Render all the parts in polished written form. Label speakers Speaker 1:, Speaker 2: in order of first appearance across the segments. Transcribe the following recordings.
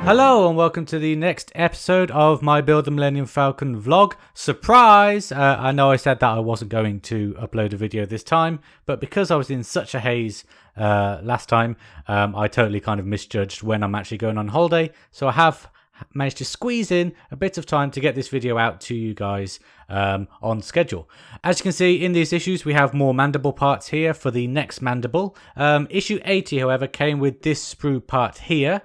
Speaker 1: Hello and welcome to the next episode of my Build the Millennium Falcon vlog. Surprise! I know I said that I wasn't going to upload a video this time, but because I was in such a haze last time, I totally kind of misjudged when I'm actually going on holiday. So I have managed to squeeze in a bit of time to get this video out to you guys on schedule. As you can see in these issues, we have more mandible parts here for the next mandible. Issue 80, however, came with this sprue part here,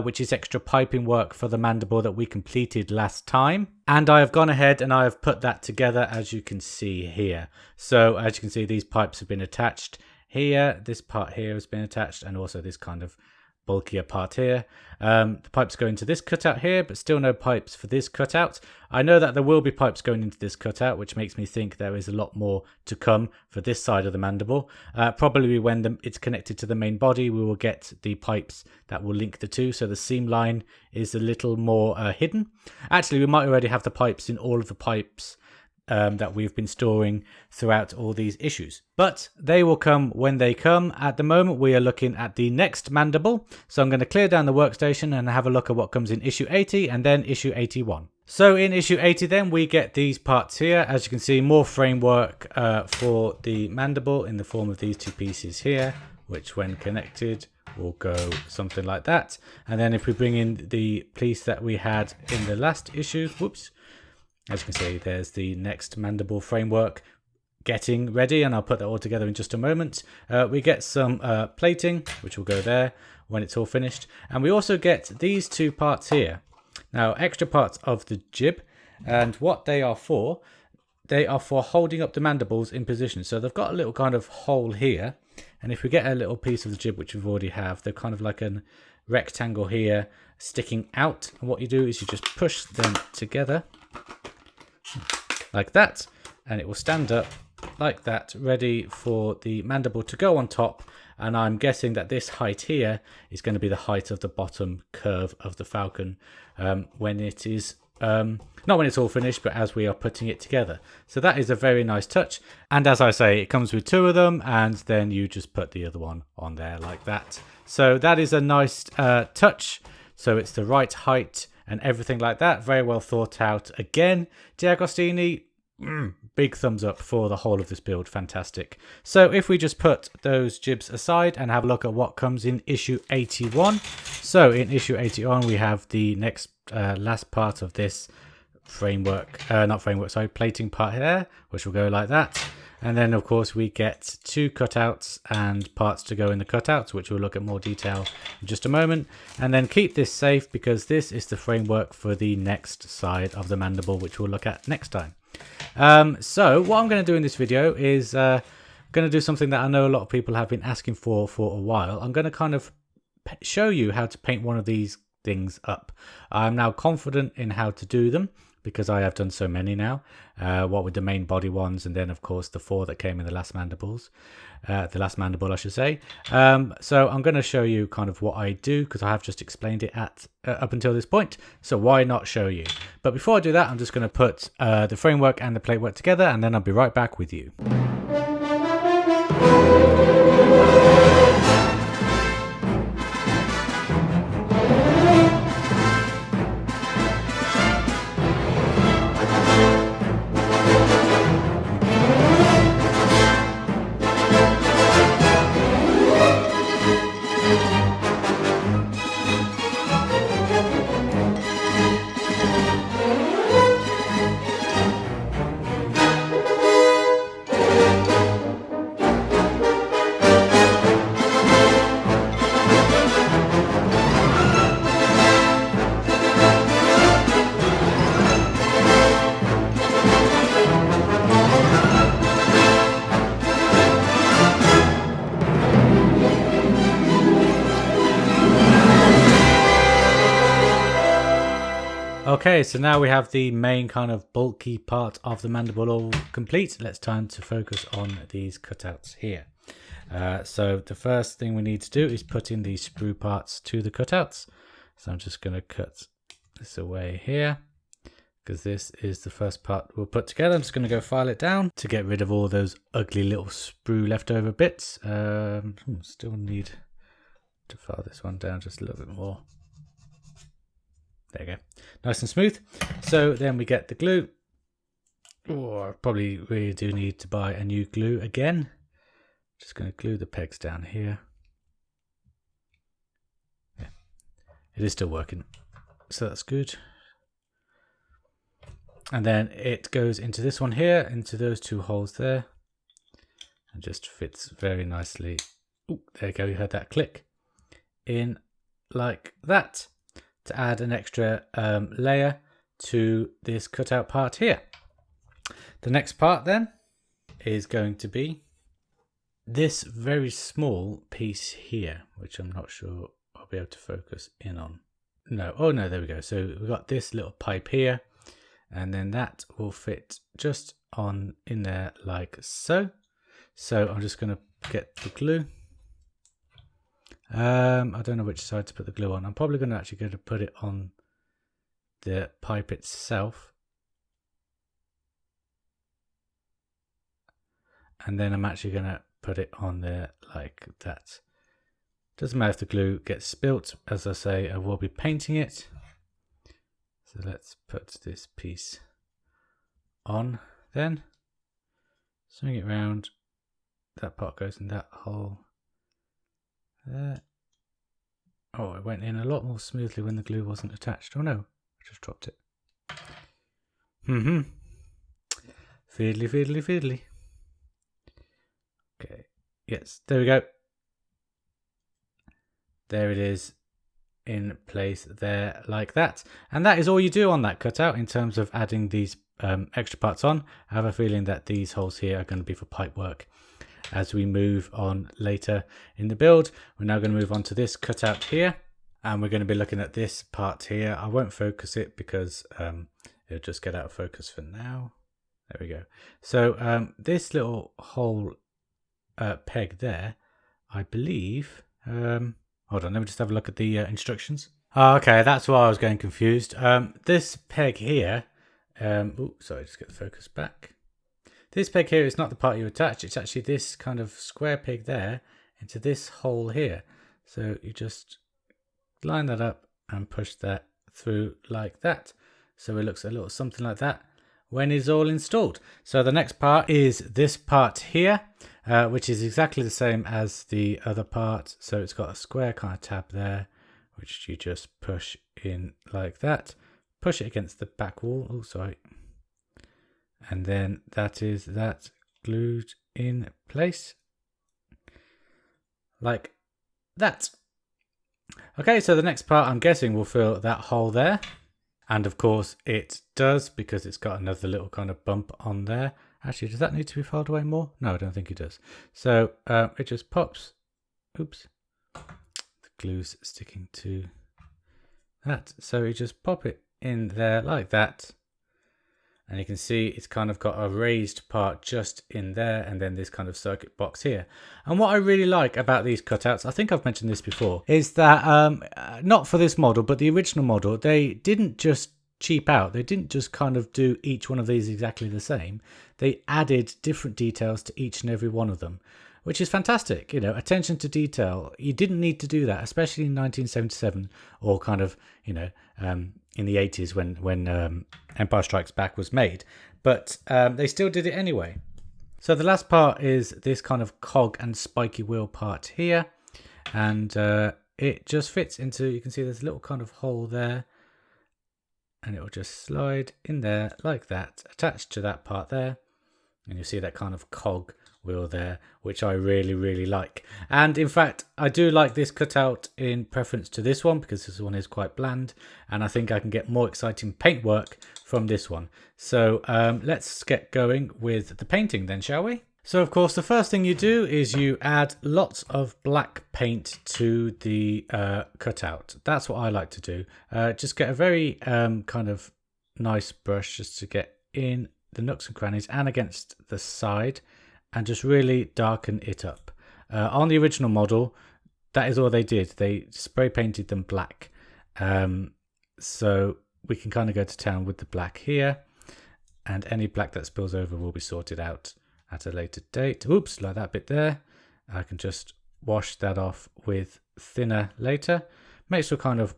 Speaker 1: which is extra piping work for the mandible that we completed last time. And I have gone ahead and I have put that together, as you can see here. So as you can see, these pipes have been attached here. This part here has been attached, and also this kind of bulkier part here. The pipes go into this cutout here, but still no pipes for this cutout. I know that there will be pipes going into this cutout, which makes me think there is a lot more to come for this side of the mandible. Probably when it's connected to the main body, we will get the pipes that will link the two, so the seam line is a little more hidden. Actually, we might already have the pipes in all of the pipes that we've been storing throughout all these issues, but they will come when they come. At the moment we are looking at the next mandible, so I'm going to clear down the workstation and have a look at what comes in issue 80 and then issue 81. So in issue 80 then we get these parts here. As you can see, more framework for the mandible in the form of these two pieces here, which when connected will go something like that. And then if we bring in the piece that we had in the last issue, whoops, as you can see, there's the next mandible framework getting ready, and I'll put that all together in just a moment. We get some plating, which will go there when it's all finished. And we also get these two parts here. Now, extra parts of the jib, and what they are for holding up the mandibles in position. So they've got a little kind of hole here. And if we get a little piece of the jib, which we've already have, they're kind of like a rectangle here sticking out. And what you do is you just push them together like that, and it will stand up like that, ready for the mandible to go on top. And I'm guessing that this height here is going to be the height of the bottom curve of the Falcon when it is not when it's all finished, but as we are putting it together. So that is a very nice touch, and as I say, it comes with two of them, and then you just put the other one on there like that. So that is a nice touch. So it's the right height and everything like that. Very well thought out. Again, D'Agostini, big thumbs up for the whole of this build. Fantastic. So if we just put those jibs aside and have a look at what comes in issue 81. So in issue 81, we have the next last part of this plating part here, which will go like that. And then, of course, we get two cutouts and parts to go in the cutouts, which we'll look at more detail in just a moment. And then keep this safe, because this is the framework for the next side of the mandible, which we'll look at next time. So what I'm going to do in this video is going to do something that I know a lot of people have been asking for a while. I'm going to kind of show you how to paint one of these things up. I'm now confident in how to do them, because I have done so many now, what with the main body ones, and then of course the four that came in the last mandibles, the last mandible I should say. So I'm going to show you kind of what I do, because I have just explained it at up until this point, so why not show you? But before I do that, I'm just going to put the framework and the plate work together, and then I'll be right back with you. Okay, so now we have the main kind of bulky part of the mandible all complete. Let's time to focus on these cutouts here. So the first thing we need to do is put in these sprue parts to the cutouts. So I'm just going to cut this away here, because this is the first part we'll put together. I'm just going to go file it down to get rid of all those ugly little sprue leftover bits. Still need to file this one down just a little bit more. There you go. Nice and smooth. So then we get the glue. Or probably really do need to buy a new glue again. Just going to glue the pegs down here. Yeah, it is still working. So that's good. And then it goes into this one here, into those two holes there. And just fits very nicely. Ooh, there you go, you heard that click. In like that. To add an extra layer to this cutout part here. The next part then is going to be this very small piece here, which I'm not sure I'll be able to focus in on. No, oh no, there we go. So we've got this little pipe here, and then that will fit just on in there like so. So I'm just going to get the glue. I don't know which side to put the glue on. I'm probably going to actually go to put it on the pipe itself. And then I'm actually going to put it on there like that. Doesn't matter if the glue gets spilt. As I say, I will be painting it. So let's put this piece on then. Swing it round. That part goes in that hole there. Oh, it went in a lot more smoothly when the glue wasn't attached. Oh no, I just dropped it. Fiddly, fiddly, fiddly. Okay, yes, there we go. There it is in place there like that. And that is all you do on that cutout in terms of adding these extra parts on. I have a feeling that these holes here are going to be for pipe work. As we move on later in the build, we're now going to move on to this cutout here. And we're going to be looking at this part here. I won't focus it because it'll just get out of focus for now. There we go. So this little hole peg there, I believe, hold on, let me just have a look at the instructions. Oh, okay, that's why I was getting confused. This peg here, oh, sorry, just get the focus back. This peg here is not the part you attach, it's actually this kind of square peg there into this hole here. So you just line that up and push that through like that. So it looks a little something like that when it's all installed. So the next part is this part here, which is exactly the same as the other part. So it's got a square kind of tab there, which you just push in like that. Push it against the back wall. Oh, sorry. And then that is that glued in place like that. Okay, so the next part I'm guessing will fill that hole there. And of course it does, because it's got another little kind of bump on there. Actually, does that need to be filed away more? No, I don't think it does. So it just pops. Oops. The glue's sticking to that. So you just pop it in there like that. And you can see it's kind of got a raised part just in there, and then this kind of circuit box here. And what I really like about these cutouts, I think I've mentioned this before, is that not for this model, but the original model, they didn't just cheap out. They didn't just kind of do each one of these exactly the same. They added different details to each and every one of them, which is fantastic. You know, attention to detail. You didn't need to do that, especially in 1977 or kind of, you know, in the 80s when Empire Strikes Back was made. But they still did it anyway. So the last part is this kind of cog and spiky wheel part here. And it just fits into, you can see there's a little kind of hole there. And it will just slide in there like that, attached to that part there. And you see that kind of cog wheel there, which I really, really like. And in fact, I do like this cutout in preference to this one, because this one is quite bland. And I think I can get more exciting paint work from this one. So let's get going with the painting then, shall we? So of course, the first thing you do is you add lots of black paint to the cutout. That's what I like to do. Just get a very kind of nice brush just to get in the nooks and crannies and against the side, and just really darken it up. On the original model, that is all they did. They spray painted them black. So we can kind of go to town with the black here, and any black that spills over will be sorted out at a later date. Oops, like that bit there. I can just wash that off with thinner later. Make sure kind of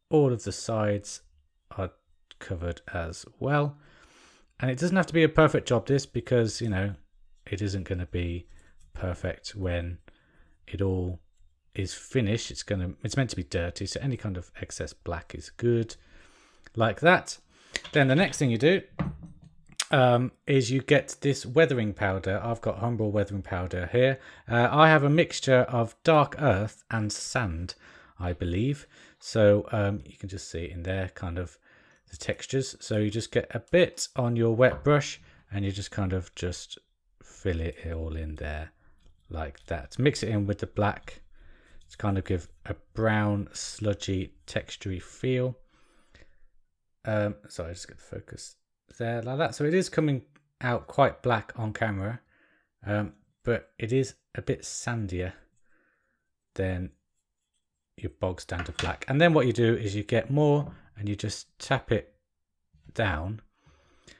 Speaker 1: all of the sides are covered as well. And it doesn't have to be a perfect job, this, because, you know, it isn't going to be perfect when it all is finished. It's meant to be dirty, so any kind of excess black is good, like that. Then the next thing you do is you get this weathering powder. I've got Humbrol weathering powder here. I have a mixture of dark earth and sand, I believe. So you can just see in there kind of the textures. So you just get a bit on your wet brush and you just kind of just fill it all in there like that. Mix it in with the black to kind of give a brown, sludgy, textury feel. Sorry, just get the focus there like that. So it is coming out quite black on camera, but it is a bit sandier than your bog standard black. And then what you do is you get more and you just tap it down.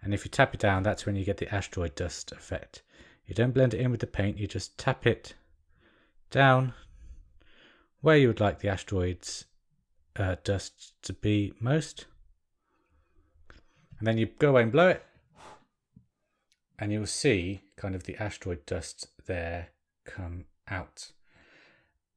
Speaker 1: And if you tap it down, that's when you get the asteroid dust effect. You don't blend it in with the paint, you just tap it down where you would like the asteroids dust to be most. And then you go away and blow it, and you'll see kind of the asteroid dust there come out.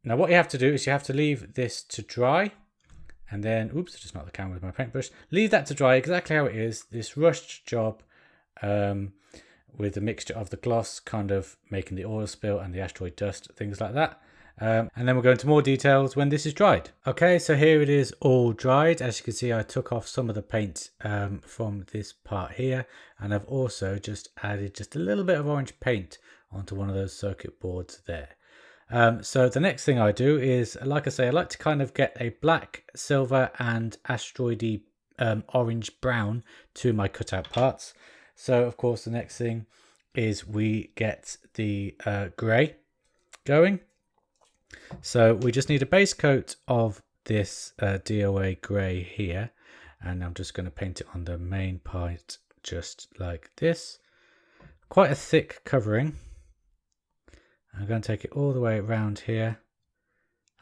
Speaker 1: Now what you have to do is you have to leave this to dry, and then, oops, I just knocked the camera with my paintbrush. Leave that to dry exactly how it is, this rushed job with a mixture of the gloss kind of making the oil spill and the asteroid dust, things like that. And then we'll go into more details when this is dried. Okay, so here it is all dried. As you can see, I took off some of the paint from this part here, and I've also just added just a little bit of orange paint onto one of those circuit boards there. So the next thing I do is, like I say, I like to kind of get a black, silver and asteroidy orange brown to my cutout parts. So of course the next thing is we get the grey going. So we just need a base coat of this DOA grey here, and I'm just going to paint it on the main part just like this. Quite a thick covering. I'm going to take it all the way around here.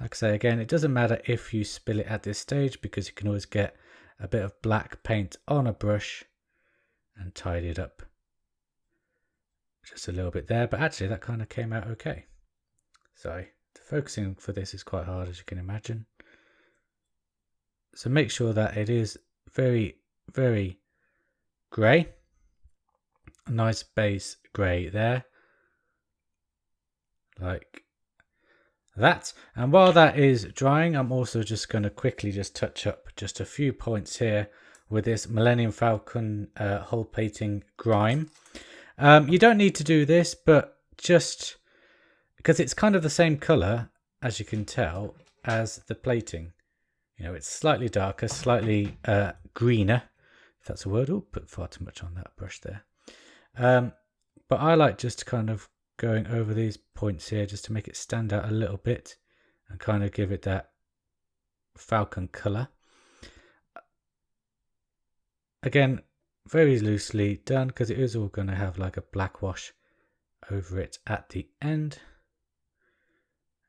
Speaker 1: Like I say, again, it doesn't matter if you spill it at this stage, because you can always get a bit of black paint on a brush and tidy it up just a little bit there. But actually that kind of came out okay. Sorry. Focusing for this is quite hard, as you can imagine. So make sure that it is very, very grey. A nice base grey there. Like that. And while that is drying, I'm also just going to quickly just touch up just a few points here with this Millennium Falcon hull plating grime. You don't need to do this, but just because it's kind of the same color, as you can tell, as the plating. You know, it's slightly darker, slightly greener, if that's a word. Oh, put far too much on that brush there. But I like just kind of going over these points here just to make it stand out a little bit and kind of give it that falcon color. Again, very loosely done, because it is all going to have like a black wash over it at the end.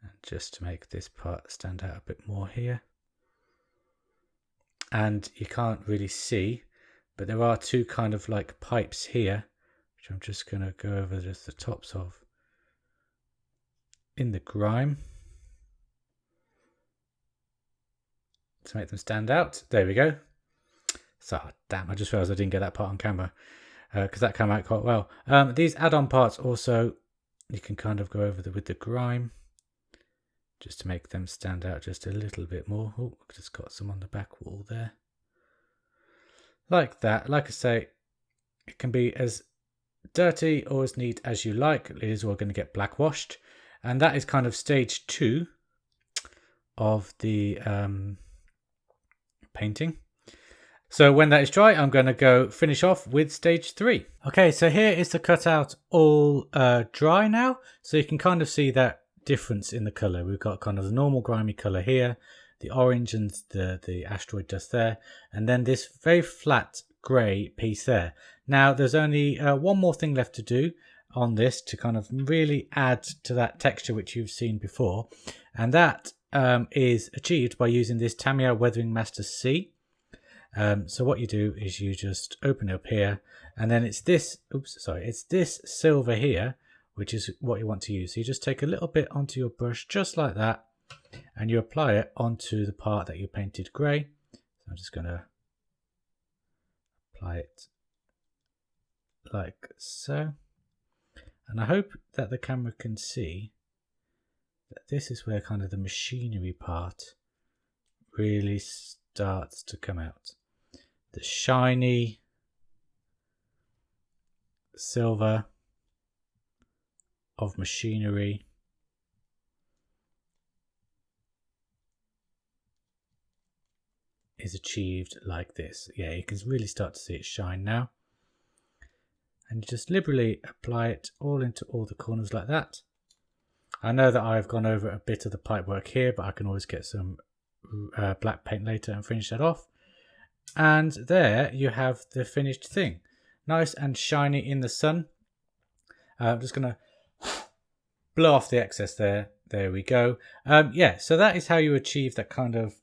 Speaker 1: And just to make this part stand out a bit more here. And you can't really see, but there are two kind of like pipes here, which I'm just going to go over just the tops of in the grime to make them stand out. There we go. So, damn, I just realised I didn't get that part on camera, because that came out quite well. These add-on parts also, you can kind of go over with the grime, just to make them stand out just a little bit more. Oh, just got some on the back wall there. Like that. Like I say, it can be as dirty or as neat as you like. It is all going to get black washed. And that is kind of stage 2 of the painting. So when that is dry, I'm going to go finish off with stage 3. Okay, so here is the cutout all dry now. So you can kind of see that difference in the color. We've got kind of the normal grimy color here, the orange and the asteroid dust there, and then this very flat gray piece there. Now there's only one more thing left to do on this to kind of really add to that texture which you've seen before, and that is achieved by using this Tamiya Weathering Master C. So what you do is you just open it up here, and then it's this, it's this silver here, which is what you want to use. So you just take a little bit onto your brush, just like that, and you apply it onto the part that you painted grey. So I'm just going to apply it like so. And I hope that the camera can see that this is where kind of the machinery part really starts to come out. The shiny silver of machinery is achieved like this. Yeah, you can really start to see it shine now. And you just liberally apply it all into all the corners like that. I know that I've gone over a bit of the pipework here, but I can always get some black paint later and finish that off. And there you have the finished thing. Nice and shiny in the sun. I'm just going to blow off the excess there. There we go. Yeah, so that is how you achieve that kind of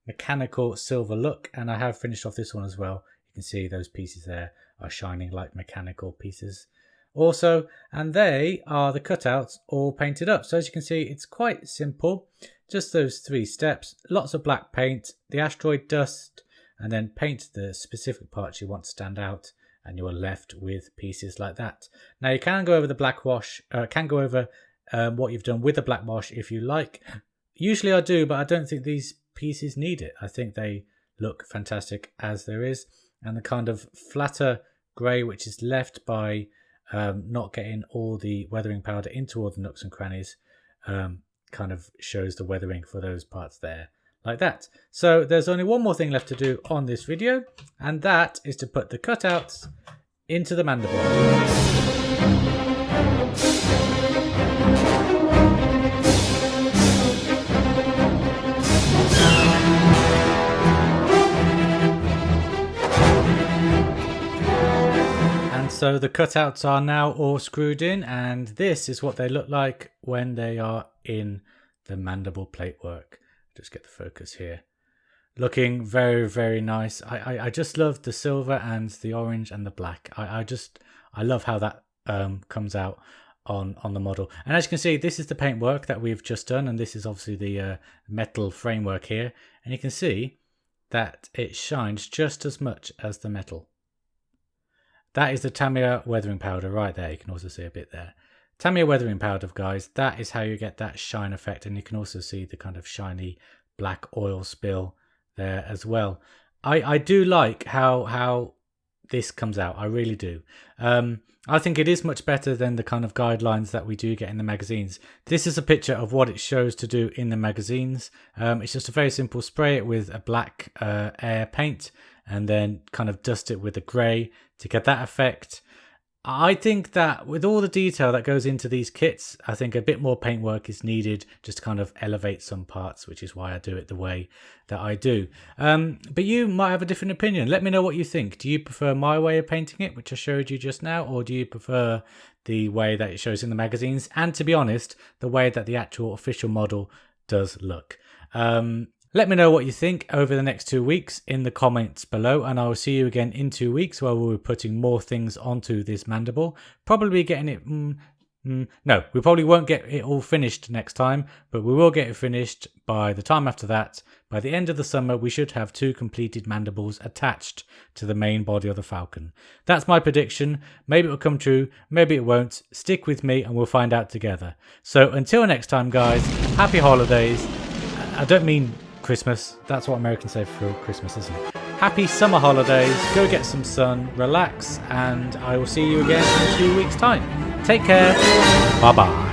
Speaker 1: mechanical silver look. And I have finished off this one as well. You can see those pieces there are shining like mechanical pieces also, and they are the cutouts all painted up. So as you can see, it's quite simple, just those 3 steps, lots of black paint, the asteroid dust, and then paint the specific parts you want to stand out, and you're left with pieces like that. Now you can go over the black wash, what you've done with the black wash if you like. Usually I do, but I don't think these pieces need it. I think they look fantastic as there is. And the kind of flatter grey which is left by not getting all the weathering powder into all the nooks and crannies kind of shows the weathering for those parts there, like that. So there's only one more thing left to do on this video, and that is to put the cutouts into the mandible. So the cutouts are now all screwed in, and this is what they look like when they are in the mandible plate work. Just get the focus here. Looking very, very nice. I just love the silver and the orange and the black. I love how that comes out on the model. And as you can see, this is the paintwork that we've just done, and this is obviously the metal framework here. And you can see that it shines just as much as the metal. That is the Tamiya weathering powder right there. You can also see a bit there. Tamiya weathering powder, guys, that is how you get that shine effect. And you can also see the kind of shiny black oil spill there as well. I do like how this comes out. I really do. I think it is much better than the kind of guidelines that we do get in the magazines. This is a picture of what it shows to do in the magazines. It's just a very simple spray it with a black air paint and then kind of dust it with a grey to get that effect. I think that with all the detail that goes into these kits, I think a bit more paintwork is needed just to kind of elevate some parts, which is why I do it the way that I do. But you might have a different opinion. Let me know what you think. Do you prefer my way of painting it, which I showed you just now, or do you prefer the way that it shows in the magazines? And to be honest, the way that the actual official model does look. Let me know what you think over the next 2 weeks in the comments below, and I will see you again in 2 weeks where we'll be putting more things onto this mandible. Probably getting it... no, we probably won't get it all finished next time, but we will get it finished by the time after that. By the end of the summer, we should have 2 completed mandibles attached to the main body of the Falcon. That's my prediction. Maybe it will come true, maybe it won't. Stick with me and we'll find out together. So until next time, guys, happy holidays. I don't mean Christmas. That's what Americans say for Christmas, isn't it? Happy summer holidays. Go get some sun, relax, and I will see you again in 2 weeks' time. Take care. Bye-bye.